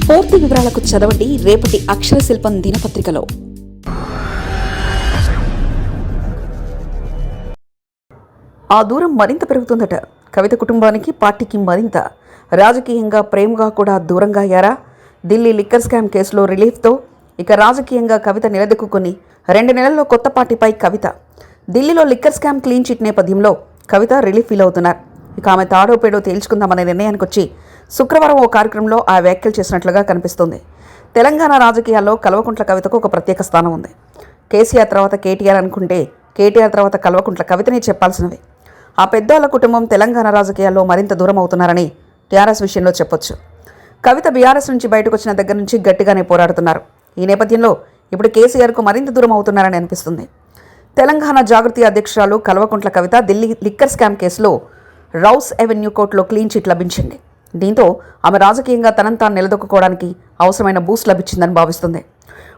పూర్తి వివరాలకు చదవండి రేపటి అక్షర శిల్పం దినపత్రికలో. ఆ దూరం మరింత పెరుగుతుందట. కవిత కుటుంబానికి పార్టీకి మరింత రాజకీయంగా ప్రేమగా కూడా దూరంగా అయ్యారా? ఢిల్లీ లిక్కర్ స్కామ్ కేసులో రిలీఫ్తో ఇక రాజకీయంగా కవిత నిలదొక్కుని 2 నెలల్లో కొత్త పార్టీపై కవిత. ఢిల్లీలో లిక్కర్ స్కామ్ క్లీన్ చిట్ నేపథ్యంలో కవిత రిలీఫ్ ఫీల్ అవుతున్నారు. ఇక ఆమె తాడో పేడో తేల్చుకుందామనే నిర్ణయానికి వచ్చి శుక్రవారం ఓ కార్యక్రమంలో ఆ వ్యాఖ్యలు చేసినట్లుగా కనిపిస్తుంది. తెలంగాణ రాజకీయాల్లో కల్వకుంట్ల కవితకు ఒక ప్రత్యేక స్థానం ఉంది. కేసీఆర్ తర్వాత కేటీఆర్ అనుకుంటే కేటీఆర్ తర్వాత కల్వకుంట్ల కవితనే చెప్పాల్సినవి. ఆ పెద్దోళ్ల కుటుంబం తెలంగాణ రాజకీయాల్లో మరింత దూరం అవుతున్నారని టీఆర్ఎస్ విషయంలో చెప్పొచ్చు. కవిత బీఆర్ఎస్ నుంచి బయటకు వచ్చిన దగ్గర నుంచి గట్టిగానే పోరాడుతున్నారు. ఈ నేపథ్యంలో ఇప్పుడు కేసీఆర్కు మరింత దూరం అవుతున్నారని అనిపిస్తుంది. తెలంగాణ జాగృతి అధ్యక్షురాలు కల్వకుంట్ల కవిత ఢిల్లీ లిక్కర్ స్కామ్ కేసులో రౌస్ అవెన్యూ కోర్టులో క్లీన్ చిట్ లభించింది. దీంతో ఆమె రాజకీయంగా తనంతాను నిలదొక్కుకోవడానికి అవసరమైన బూస్ట్ లభించిందని భావిస్తుంది.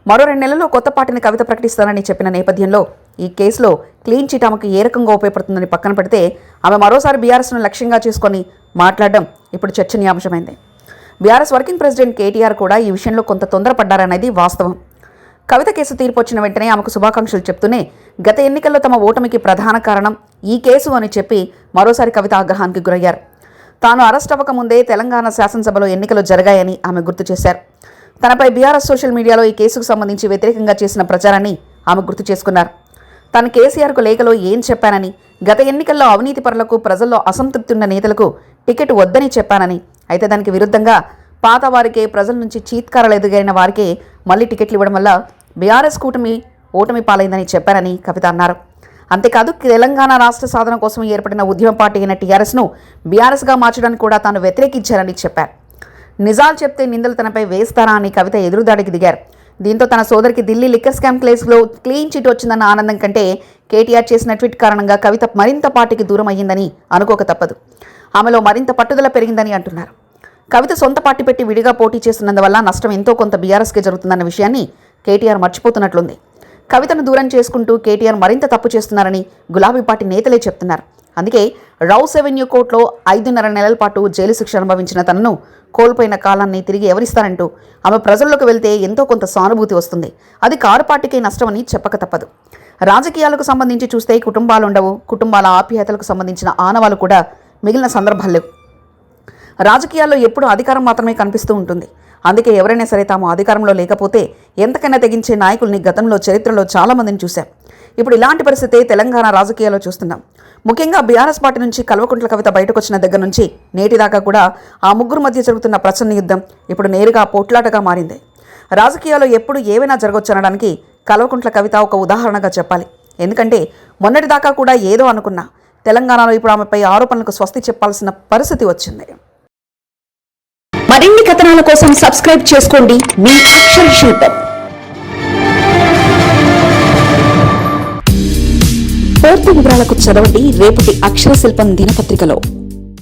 మరో 2 నెలల్లో కొత్త పార్టీని కవిత ప్రకటిస్తానని చెప్పిన నేపథ్యంలో ఈ కేసులో క్లీన్ చిట్ ఆమెకు ఏ రకంగా ఉపయోగపడుతుందని పక్కన పెడితే ఆమె మరోసారి బీఆర్ఎస్ను లక్ష్యంగా చేసుకొని మాట్లాడడం ఇప్పుడు చర్చనీయాంశమైంది. బీఆర్ఎస్ వర్కింగ్ ప్రెసిడెంట్ కేటీఆర్ కూడా ఈ విషయంలో కొంత తొందరపడ్డారనేది వాస్తవం. కవిత కేసు తీర్పు వచ్చిన వెంటనే ఆమెకు శుభాకాంక్షలు చెప్తూనే గత ఎన్నికల్లో తమ ఓటమికి ప్రధాన కారణం ఈ కేసు అని చెప్పి మరోసారి కవిత ఆగ్రహానికి గురయ్యారు. తాను అరెస్ట్ అవ్వకముందే తెలంగాణ శాసనసభలో ఎన్నికలు జరిగాయని ఆమె గుర్తు చేశారు. తనపై బీఆర్ఎస్ సోషల్ మీడియాలో ఈ కేసుకు సంబంధించి వ్యతిరేకంగా చేసిన ప్రచారాన్ని ఆమె గుర్తు చేసుకున్నారు. తాను కేసీఆర్కు లేఖలో ఏం చెప్పానని, గత ఎన్నికల్లో అవినీతి పరులకు ప్రజల్లో అసంతృప్తి ఉన్న నేతలకు టికెట్ వద్దని చెప్పానని, అయితే దానికి విరుద్ధంగా పాత వారికే ప్రజల నుంచి చీత్కారాలు ఎదురైన వారికే మళ్లీ టికెట్లు ఇవ్వడం వల్ల బీఆర్ఎస్ కూటమి ఓటమి పాలైందని చెప్పారని కవిత అన్నారు. అంతేకాదు తెలంగాణ రాష్ట్ర సాధన కోసం ఏర్పడిన ఉద్యమ పార్టీ అయిన టీఆర్ఎస్ను బీఆర్ఎస్గా మార్చడానికి కూడా తాను వ్యతిరేకించారని చెప్పారు. నిజాలు చెప్తే నిందలు తనపై వేస్తారా అని కవిత ఎదురుదాడికి దిగారు. దీంతో తన సోదరికి ఢిల్లీ లిక్కర్ స్కామ్ కేసులో క్లీన్ చిట్ వచ్చిందన్న ఆనందం కంటే కేటీఆర్ చేసిన ట్వీట్ కారణంగా కవిత మరింత పార్టీకి దూరం అయ్యిందని అనుకోక తప్పదు. ఆమెలో మరింత పట్టుదల పెరిగిందని అంటున్నారు. కవిత సొంత పార్టీ పెట్టి విడిగా పోటీ చేస్తున్నందువల్ల నష్టం ఎంతో కొంత బీఆర్ఎస్కే జరుగుతుందన్న విషయాన్ని కేటీఆర్ మర్చిపోతున్నట్లుంది. కవితను దూరం చేసుకుంటూ కేటీఆర్ మరింత తప్పు చేస్తున్నారని గులాబీ పార్టీ నేతలే చెప్తున్నారు. అందుకే రౌస్ అవెన్యూ కోర్టులో 5.5 నెలల పాటు జైలు శిక్ష అనుభవించిన తనను కోల్పోయిన కాలాన్ని తిరిగి ఎవరిస్తారంటూ ఆమె ప్రజల్లోకి వెళ్తే ఎంతో కొంత సానుభూతి వస్తుంది. అది కారు పార్టీకే నష్టమని చెప్పక తప్పదు. రాజకీయాలకు సంబంధించి చూస్తే కుటుంబాలుండవు. కుటుంబాల ఆప్యాయతలకు సంబంధించిన ఆనవాలు కూడా మిగిలిన సందర్భాలు లేవు. రాజకీయాల్లో ఎప్పుడూ అధికారం మాత్రమే కనిపిస్తూ ఉంటుంది. అందుకే ఎవరైనా సరే తాము అధికారంలో లేకపోతే ఎంతకైనా తెగించే నాయకుల్ని గతంలో చరిత్రలో చాలామందిని చూశాం. ఇప్పుడు ఇలాంటి పరిస్థితే తెలంగాణ రాజకీయాల్లో చూస్తున్నాం. ముఖ్యంగా బీఆర్ఎస్ పార్టీ నుంచి కల్వకుంట్ల కవిత బయటకు వచ్చిన దగ్గర నుంచి నేటిదాకా కూడా ఆ ముగ్గురు మధ్య జరుగుతున్న ప్రచన్న యుద్ధం ఇప్పుడు నేరుగా పోట్లాటగా మారింది. రాజకీయాల్లో ఎప్పుడు ఏవైనా జరగొచ్చనడానికి కల్వకుంట్ల కవిత ఒక ఉదాహరణగా చెప్పాలి. ఎందుకంటే మొన్నటిదాకా కూడా ఏదో అనుకున్నా తెలంగాణలో ఇప్పుడు ఆమెపై ఆరోపణలకు స్వస్తి చెప్పాల్సిన పరిస్థితి వచ్చింది. మరిన్ని కథనాల కోసం సబ్స్క్రైబ్ చేసుకోండి మీ అక్షర శిల్పం. పూర్తి వివరాలకు చదవండి రేపటి అక్షర శిల్పం దినపత్రికలో.